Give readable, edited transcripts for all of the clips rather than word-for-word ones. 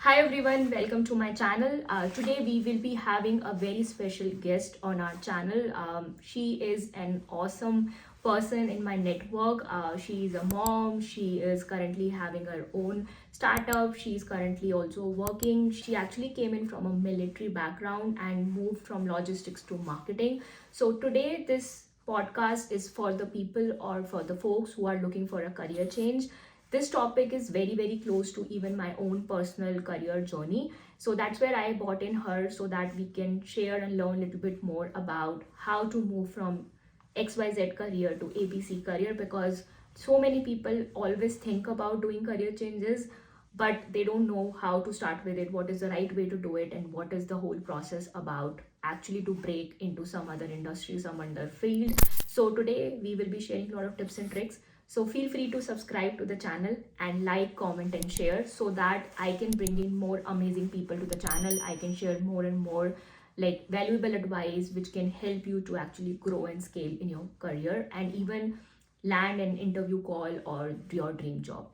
Hi everyone, welcome to my channel. Today we will be having a very special guest on our channel. She is an awesome person in my network. She is a mom. She is currently having her own startup. She is currently also working. She actually came in from a military background and moved from logistics to marketing. So today this podcast is for the people or for the folks who are looking for a career change. This topic is very close to even my own personal career journey, so that's where I brought in her so that we can share and learn a little bit more about how to move from XYZ career to ABC career, because so many people always think about doing career changes but they don't know how to start with it, what is the right way to do it, and what is the whole process about actually to break into some other industry, some other field. So today we will be sharing a lot of tips and tricks. So feel free to subscribe to the channel and like, comment, and share so that I can bring in more amazing people to the channel. I can share more and more like valuable advice which can help you to actually grow and scale in your career and even land an interview call or your dream job.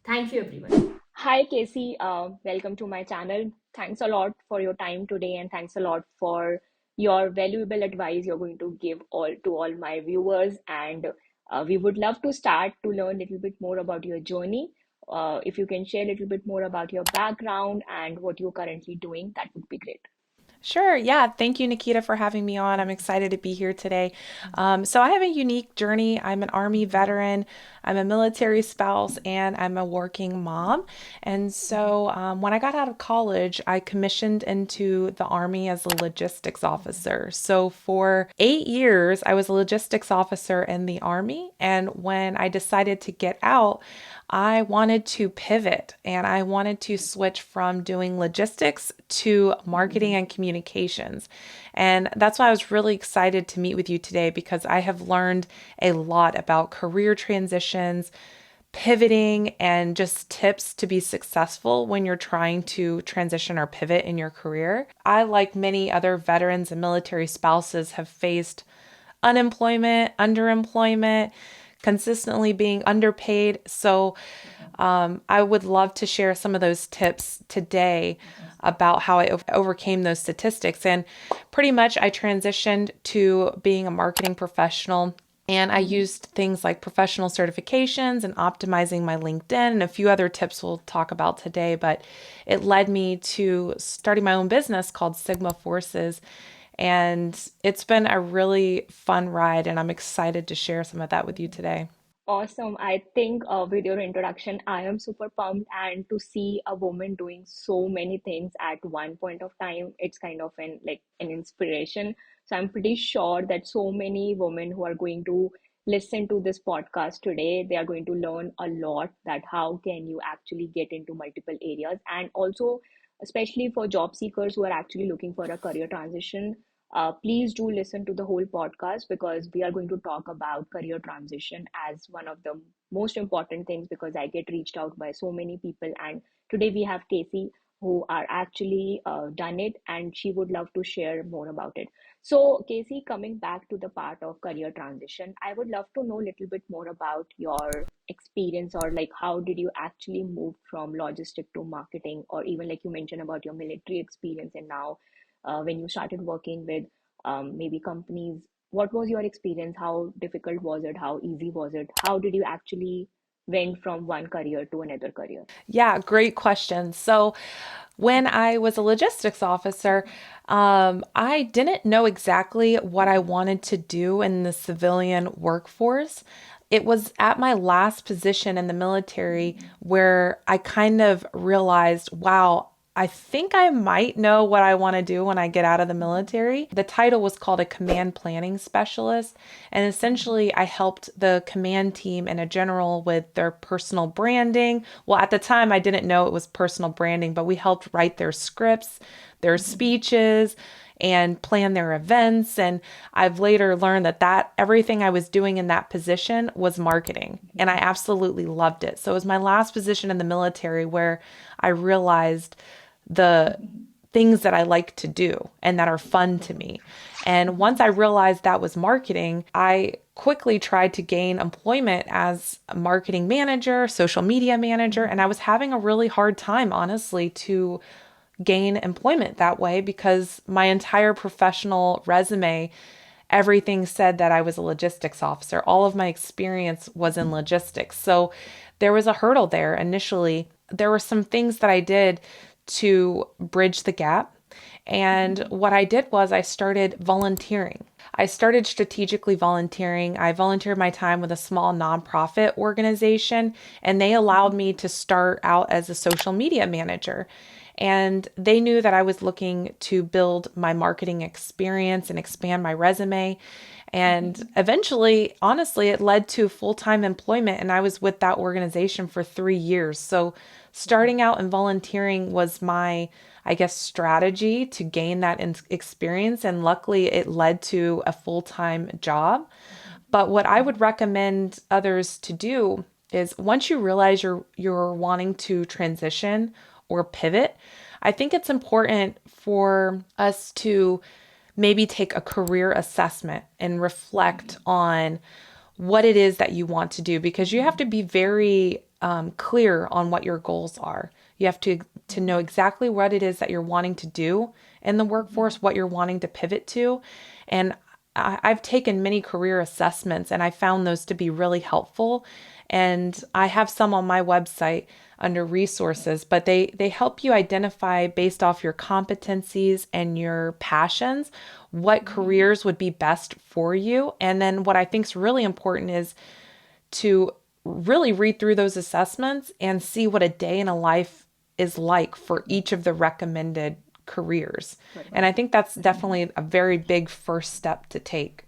Thank you, everyone. Hi, Casey. Welcome to my channel. Thanks a lot for your time today, and thanks a lot for your valuable advice you're going to give all my viewers. And we would love to start to learn a little bit more about your journey. If you can share a little bit more about your background and what you're currently doing, that would be great. Sure. Yeah. Thank you, Nikita, for having me on. I'm excited to be here today. So, I have a unique journey. I'm an Army veteran, I'm a military spouse, and I'm a working mom. And so, when I got out of college, I commissioned into the Army as a logistics officer. So, for 8 years, I was a logistics officer in the Army. And when I decided to get out, I wanted to pivot and I wanted to switch from doing logistics to marketing and communications. And that's why I was really excited to meet with you today because I have learned a lot about career transitions, pivoting, and just tips to be successful when you're trying to transition or pivot in your career. I, like many other veterans and military spouses, have faced unemployment, underemployment, consistently being underpaid. So, I would love to share some of those tips today about how I overcame those statistics. And pretty much, I transitioned to being a marketing professional. And I used things like professional certifications and optimizing my LinkedIn and a few other tips we'll talk about today. But it led me to starting my own business called Sigma Forces. And it's been a really fun ride, and I'm excited to share some of that with you today. Awesome. I think with your introduction, I am super pumped. And to see a woman doing so many things at one point of time, it's kind of an inspiration. So I'm pretty sure that so many women who are going to listen to this podcast today, they are going to learn a lot that how can you actually get into multiple areas. And also, especially for job seekers who are actually looking for a career transition, please do listen to the whole podcast because we are going to talk about career transition as one of the most important things, because I get reached out by so many people. And today we have Casey who are actually done it, and she would love to share more about it. So, Casey, coming back to the part of career transition, I would love to know a little bit more about your experience, or like how did you actually move from logistic to marketing, or even like you mentioned about your military experience, and now when you started working with maybe companies, what was your experience? How difficult was it? How easy was it? How did you actually went from one career to another career? Yeah, great question. So, when I was a logistics officer, I didn't know exactly what I wanted to do in the civilian workforce. It was at my last position in the military where I kind of realized, wow, I think I might know what I want to do when I get out of the military. The title was called a command planning specialist. And essentially, I helped the command team in a general with their personal branding. Well, at the time, I didn't know it was personal branding, but we helped write their scripts, their speeches, and plan their events. And I've later learned that everything I was doing in that position was marketing, and I absolutely loved it. So it was my last position in the military where I realized the things that I like to do and that are fun to me. And once I realized that was marketing, I quickly tried to gain employment as a marketing manager, social media manager, and I was having a really hard time, honestly, to gain employment that way because my entire professional resume, everything said that I was a logistics officer. All of my experience was in logistics. So there was a hurdle there initially. There were some things that I did to bridge the gap. And what I did was I started volunteering. I started strategically volunteering. I volunteered my time with a small nonprofit organization, and they allowed me to start out as a social media manager. And they knew that I was looking to build my marketing experience and expand my resume. And eventually, honestly, it led to full-time employment. And I was with that organization for 3 years. So starting out and volunteering was my, I guess, strategy to gain that experience. And luckily, it led to a full-time job. But what I would recommend others to do is once you realize you're wanting to transition or pivot, I think it's important for us to maybe take a career assessment and reflect on what it is that you want to do because you have to be very clear on what your goals are. You have to know exactly what it is that you're wanting to do in the workforce, what you're wanting to pivot to. And I've taken many career assessments and I found those to be really helpful. And I have some on my website under resources, but they help you identify based off your competencies and your passions what careers would be best for you. And then what I think is really important is to really read through those assessments and see what a day in a life is like for each of the recommended careers. And I think that's definitely a very big first step to take.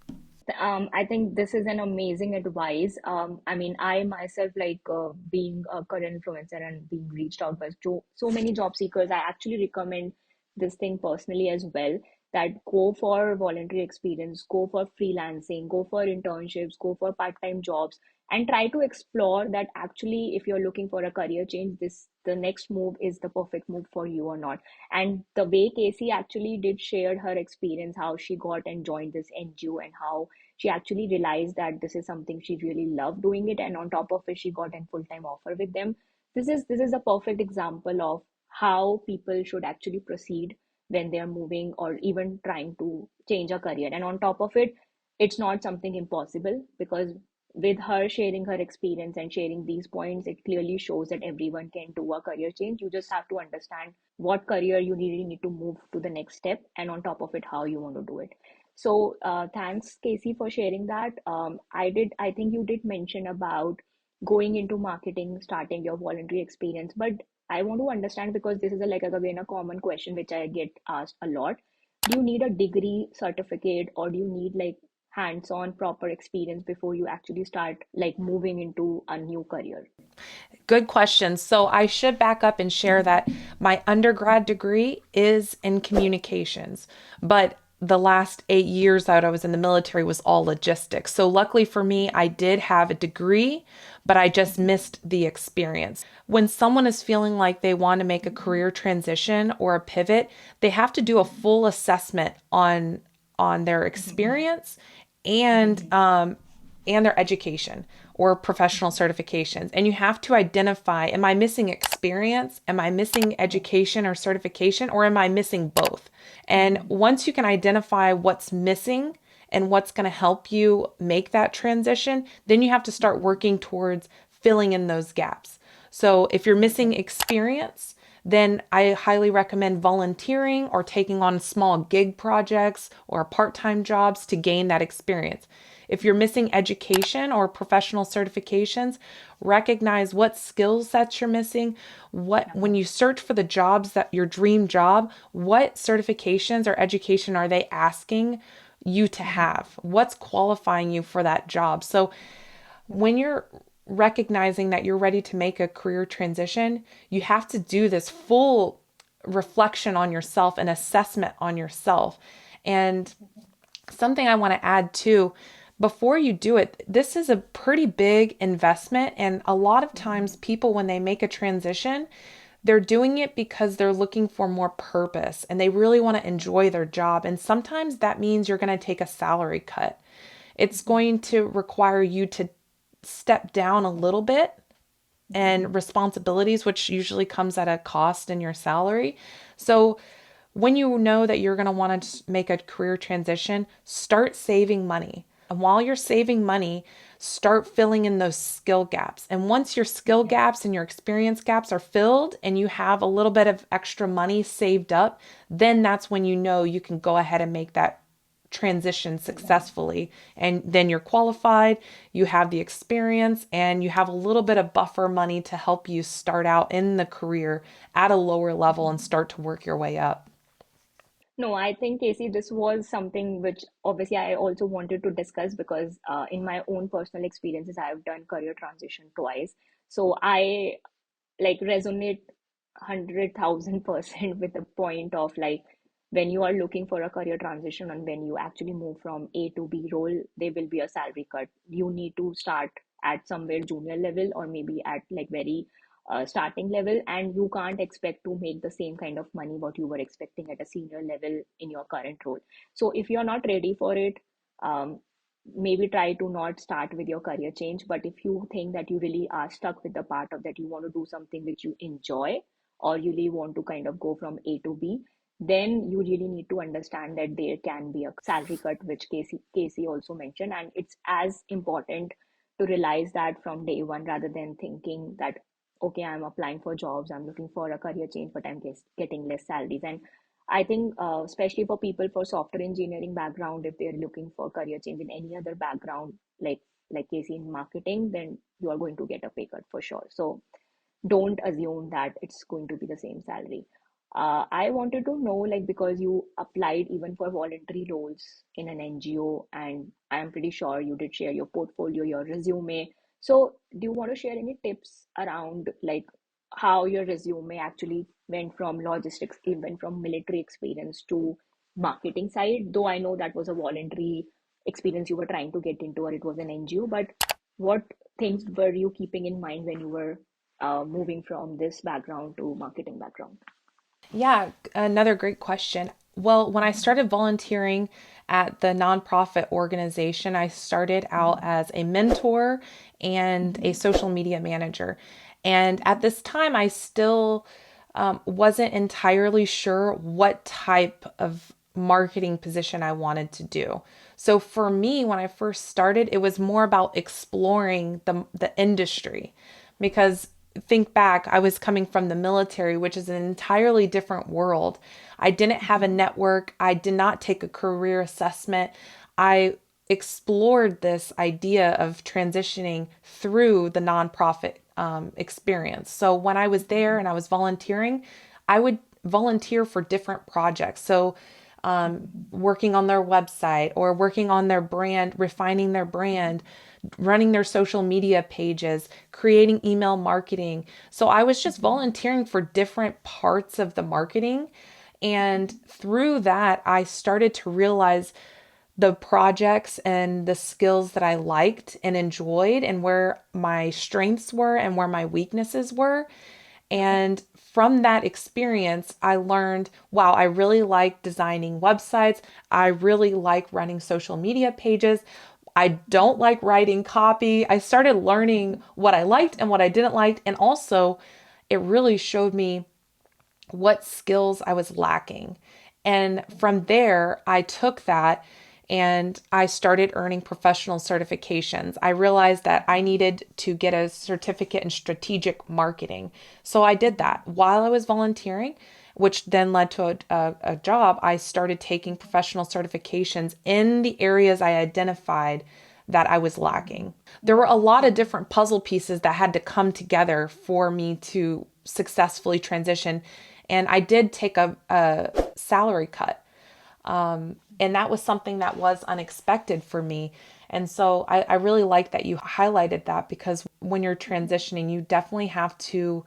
I think this is an amazing advice. I mean, I myself, like being a career influencer and being reached out by so many job seekers, I actually recommend this thing personally as well. That go for voluntary experience, go for freelancing, go for internships, go for part-time jobs, and try to explore that actually, if you're looking for a career change, this the next move is the perfect move for you or not. And the way Casey actually did share her experience, how she got and joined this NGO, and how she actually realized that this is something she really loved doing it, and on top of it she got a full-time offer with them. This is a perfect example of how people should actually proceed when they are moving or even trying to change a career. And on top of it, it's not something impossible, because with her sharing her experience and sharing these points, it clearly shows that everyone can do a career change. You just have to understand what career you really need to move to the next step, and on top of it, how you want to do it. So thanks, Casey, for sharing that. I think you did mention about going into marketing, starting your voluntary experience, but I want to understand, because this is again a common question which I get asked a lot. Do you need a degree, certificate, or do you need like hands-on proper experience before you actually start like moving into a new career? Good question. So I should back up and share that my undergrad degree is in communications, but the last 8 years that I was in the military was all logistics. So luckily for me, I did have a degree, but I just missed the experience. When someone is feeling like they want to make a career transition or a pivot, they have to do a full assessment on their experience and and their education or professional certifications. And you have to identify, am I missing experience? Am I missing education or certification? Or am I missing both? And once you can identify what's missing and what's going to help you make that transition, then you have to start working towards filling in those gaps. So if you're missing experience, then I highly recommend volunteering or taking on small gig projects or part-time jobs to gain that experience. If you're missing education or professional certifications, recognize what skill sets you're missing. When you search for the jobs that your dream job, what certifications or education are they asking you to have? What's qualifying you for that job? So when you're recognizing that you're ready to make a career transition, you have to do this full reflection on yourself and assessment on yourself. And something I want to add too, before you do it, this is a pretty big investment. And a lot of times, people, when they make a transition, They're doing it because they're looking for more purpose and they really want to enjoy their job. And sometimes that means you're going to take a salary cut. It's going to require you to step down a little bit and responsibilities, which usually comes at a cost in your salary. So when you know that you're going to want to make a career transition, start saving money. And while you're saving money, start filling in those skill gaps. And once your skill gaps and your experience gaps are filled and you have a little bit of extra money saved up, then that's when you know you can go ahead and make that transition successfully. And then you're qualified, you have the experience, and you have a little bit of buffer money to help you start out in the career at a lower level and start to work your way up. No, I think, Casey, this was something which obviously I also wanted to discuss because in my own personal experiences, I have done career transition twice. So I like resonate 100,000% with the point of like when you are looking for a career transition and when you actually move from A to B role, there will be a salary cut. You need to start at somewhere junior level or maybe at like very starting level, and you can't expect to make the same kind of money what you were expecting at a senior level in your current role. So if you're not ready for it, um, maybe try to not start with your career change. But if you think that you really are stuck with the part of that you want to do something which you enjoy, or you really want to kind of go from A to B, then you really need to understand that there can be a salary cut, which Casey also mentioned. And it's as important to realize that from day one rather than thinking that, okay, I'm applying for jobs, I'm looking for a career change, but I'm getting less salaries. And I think, especially for people for software engineering background, if they're looking for career change in any other background, like Casey in marketing, then you are going to get a pay cut for sure. So don't assume that it's going to be the same salary. I wanted to know, like, because you applied even for voluntary roles in an NGO, and I'm pretty sure you did share your portfolio, your resume. So, do you want to share any tips around like how your resume actually went from logistics, even from military experience to marketing side? Though I know that was a voluntary experience you were trying to get into, or it was an NGO, but what things were you keeping in mind when you were moving from this background to marketing background? Yeah, another great question. Well, when I started volunteering at the nonprofit organization, I started out as a mentor and a social media manager. And at this time, I still wasn't entirely sure what type of marketing position I wanted to do. So for me, when I first started, it was more about exploring the industry because think back, I was coming from the military, which is an entirely different world. I didn't have a network. I did not take a career assessment. I explored this idea of transitioning through the nonprofit experience. So when I was there and I was volunteering, I would volunteer for different projects. So working on their website or working on their brand, refining their brand, running their social media pages, creating email marketing. So I was just volunteering for different parts of the marketing. And through that, I started to realize the projects and the skills that I liked and enjoyed, and where my strengths were and where my weaknesses were. And from that experience, I learned wow, I really like designing websites. I really like running social media pages. I don't like writing copy. I started learning what I liked and what I didn't like. And also, it really showed me what skills I was lacking. And from there, I took that and I started earning professional certifications. I realized that I needed to get a certificate in strategic marketing. So I did that while I was volunteering, which then led to a job. I started taking professional certifications in the areas I identified that I was lacking. There were a lot of different puzzle pieces that had to come together for me to successfully transition. And I did take a salary cut. And that was something that was unexpected for me. And so I really like that you highlighted that because when you're transitioning, you definitely have to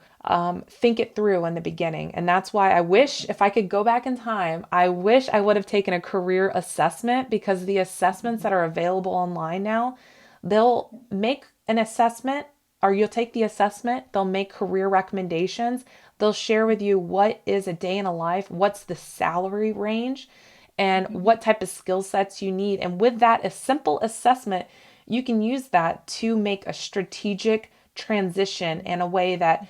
think it through in the beginning. And that's why I wish if I could go back in time, I wish I would have taken a career assessment because the assessments that are available online now, they'll make an assessment or you'll take the assessment, they'll make career recommendations. They'll share with you what is a day in a life, what's the salary range, and what type of skill sets you need. And with that, a simple assessment, you can use that to make a strategic transition in a way that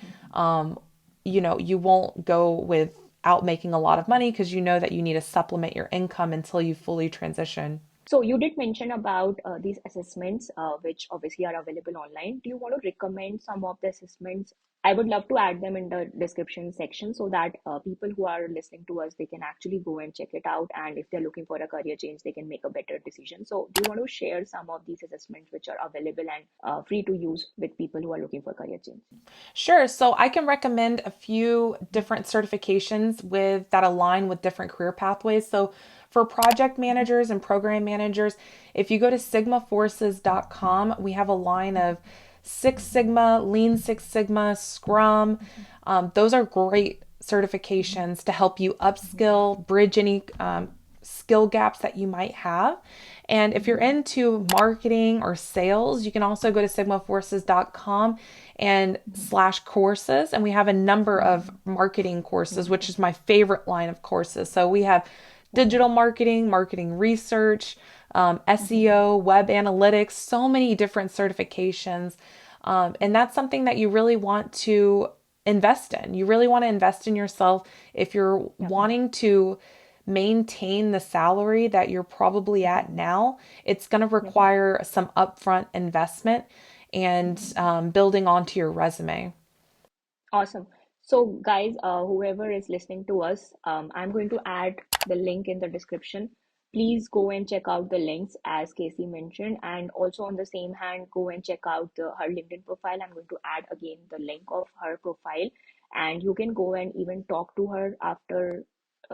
you won't go without making a lot of money because you know that you need to supplement your income until you fully transition. So you did mention about these assessments, which obviously are available online. Do you want to recommend some of the assessments? I would love to add them in the description section so that people who are listening to us, they can actually go and check it out. And if they're looking for a career change, they can make a better decision. So do you want to share some of these assessments which are available and free to use with people who are looking for career change? Sure. So I can recommend a few different certifications with that align with different career pathways. So for project managers and program managers, if you go to sigmaforces.com, we have a line of Six Sigma, Lean Six Sigma, Scrum. Those are great certifications to help you upskill, bridge any skill gaps that you might have. And if you're into marketing or sales, you can also go to sigmaforces.com and slash courses. And we have a number of marketing courses, which is my favorite line of courses. So we have digital marketing, marketing research, SEO, web analytics, so many different certifications. And that's something that you really want to invest in. You really want to invest in yourself if you're wanting to maintain the salary that you're probably at now. It's going to require some upfront investment and building onto your resume. Awesome. So, guys, whoever is listening to us, I'm going to add the link in the description. Please go and check out the links as Casey mentioned, and also on the same hand, go and check out her LinkedIn profile. I'm going to add again the link of her profile, and you can go and even talk to her after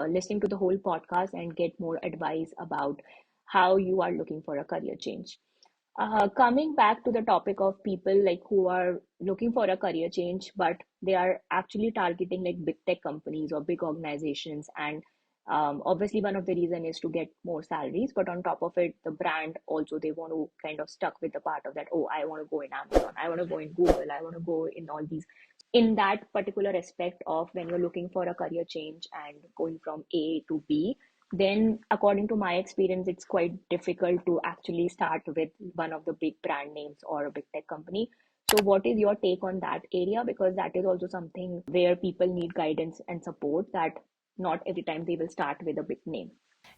listening to the whole podcast and get more advice about how you are looking for a career change. Coming back to the topic of people like who are looking for a career change, but they are actually targeting like big tech companies or big organizations, and obviously one of the reason is to get more salaries, but on top of it, the brand also they want to kind of stuck with the part of that. Oh, I want to go in Amazon, I want to go in Google, I want to go in all these. So in that particular aspect of when you're looking for a career change and going from A to B, then according to my experience, it's quite difficult to actually start with one of the big brand names or a big tech company. So what is your take on that area? Because that is also something where people need guidance and support, that not every time they will start with a big name.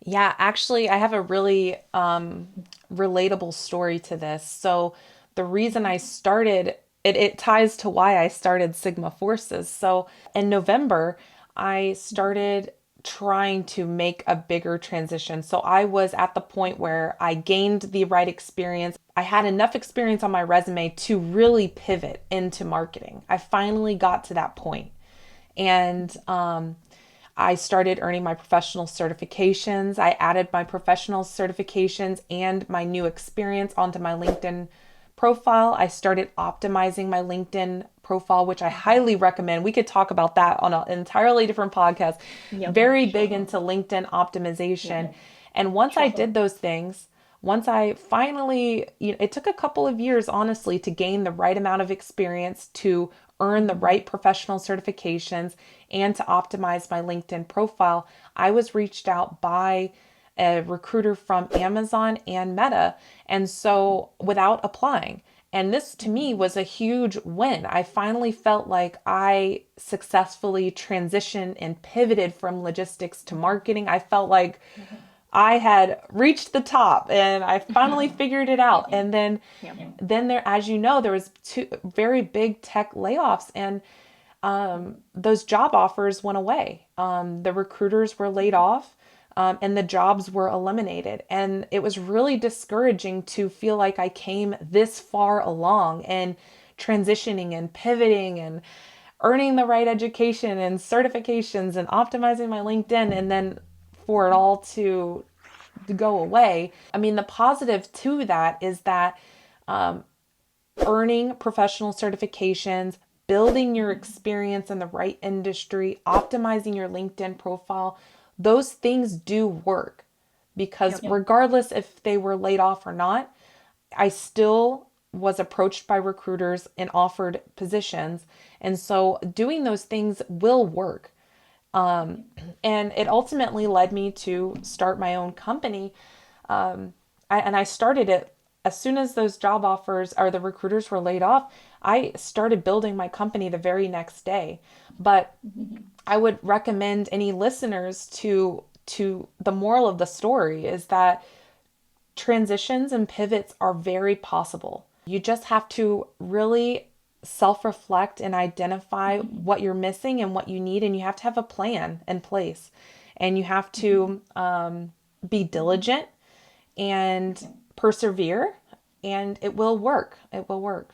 Yeah, actually, I have a really relatable story to this. So, the reason I started it ties to why I started Sigma Forces. So, in November, I started trying to make a bigger transition. So, I was at the point where I gained the right experience. I had enough experience on my resume to really pivot into marketing. I finally got to that point. And I started earning my professional certifications. I added my professional certifications and my new experience onto my LinkedIn profile. I started optimizing my LinkedIn profile, which I highly recommend. We could talk about that on an entirely different podcast. Yep, Very big sure. into LinkedIn optimization. Yep, And once I sure. did those things, once I finally, it took a couple of years, honestly, to gain the right amount of experience to earn the right professional certifications and to optimize my LinkedIn profile. I was reached out by a recruiter from Amazon and Meta. And so without applying, and this to me was a huge win. I finally felt like I successfully transitioned and pivoted from logistics to marketing. I felt like I had reached the top and I finally figured it out. And then Yep. then there, as you know, there was two very big tech layoffs, and those job offers went away. The recruiters were laid off, and the jobs were eliminated. And it was really discouraging to feel like I came this far along and transitioning and pivoting and earning the right education and certifications and optimizing my LinkedIn, and then for it all to go away. I mean, the positive to that is that earning professional certifications, building your experience in the right industry, optimizing your LinkedIn profile, those things do work because Yep. regardless if they were laid off or not, I still was approached by recruiters and offered positions. And so doing those things will work. And it ultimately led me to start my own company. And I started it as soon as those job offers or the recruiters were laid off. I started building my company the very next day. But I would recommend any listeners to the moral of the story is that transitions and pivots are very possible. You just have to really self reflect and identify what you're missing and what you need, and you have to have a plan in place. And you have to be diligent and persevere, and it will work. It will work.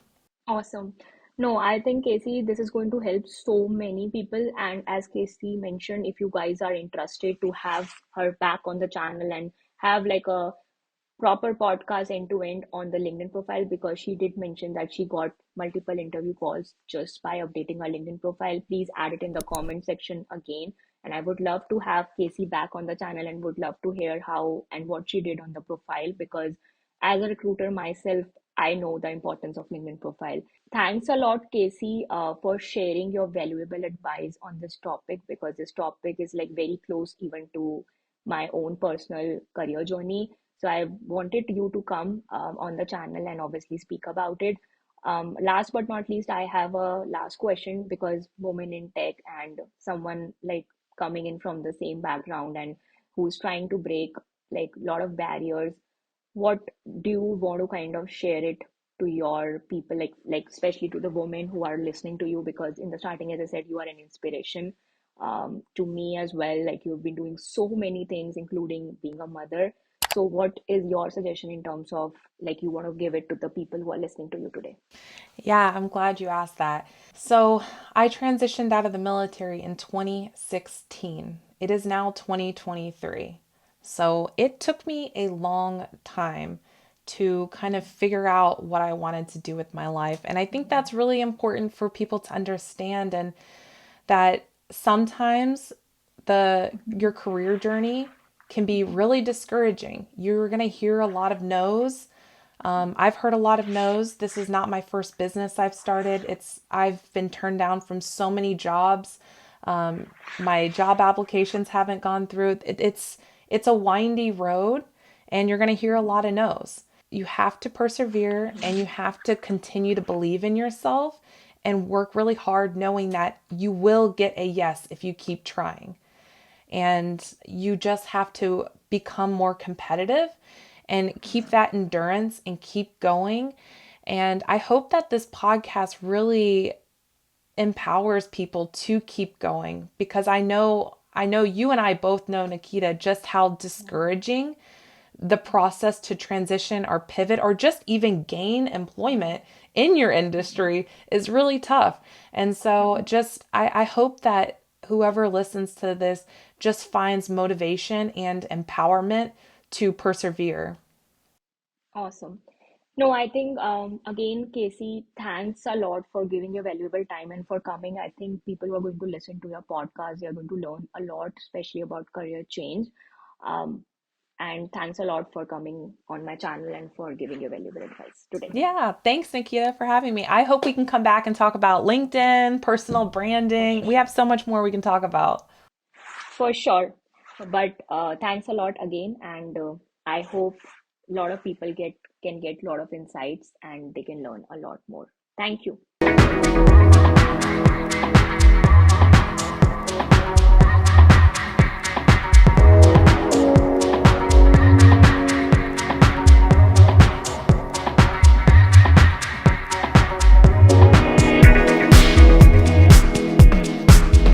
Awesome. No, I think Casey, this is going to help so many people. And as Casey mentioned, if you guys are interested to have her back on the channel and have like a proper podcast end to end on the LinkedIn profile, because she did mention that she got multiple interview calls just by updating her LinkedIn profile. Please add it in the comment section again. And I would love to have Casey back on the channel and would love to hear how and what she did on the profile, because as a recruiter myself, I know the importance of LinkedIn profile. Thanks a lot, Casey, for sharing your valuable advice on this topic, because this topic is like very close even to my own personal career journey. So I wanted you to come on the channel and obviously speak about it. Last but not least, I have a last question, because women in tech and someone like coming in from the same background and who's trying to break like a lot of barriers, what do you want to kind of share it to your people, like especially to the women who are listening to you? Because in the starting, as I said, you are an inspiration to me as well. Like you've been doing so many things, including being a mother. So what is your suggestion in terms of like you want to give it to the people who are listening to you today? Yeah, I'm glad you asked that. So, I transitioned out of the military in 2016. It is now 2023. So, it took me a long time to kind of figure out what I wanted to do with my life. And I think that's really important for people to understand, and that sometimes your career journey can be really discouraging. You're going to hear a lot of no's. I've heard a lot of no's. This is not my first business I've started. I've been turned down from so many jobs. My job applications haven't gone through. It's a windy road, and you're going to hear a lot of no's. You have to persevere, and you have to continue to believe in yourself and work really hard, knowing that you will get a yes if you keep trying. And you just have to become more competitive and keep that endurance and keep going. And I hope that this podcast really empowers people to keep going, because I know you and I both know, Nikita, just how discouraging the process to transition or pivot or just even gain employment in your industry is really tough. And so just I hope that whoever listens to this just finds motivation and empowerment to persevere. Awesome. No, I think again, Casey, thanks a lot for giving your valuable time and for coming. I think people who are going to listen to your podcast, they are going to learn a lot, especially about career change. Um, and thanks a lot for coming on my channel and for giving your valuable advice today. Yeah, thanks, Nikita, for having me. I hope we can come back and talk about LinkedIn, personal branding. We have so much more we can talk about. For sure. But thanks a lot again, and I hope a lot of people get can get a lot of insights and they can learn a lot more. Thank you.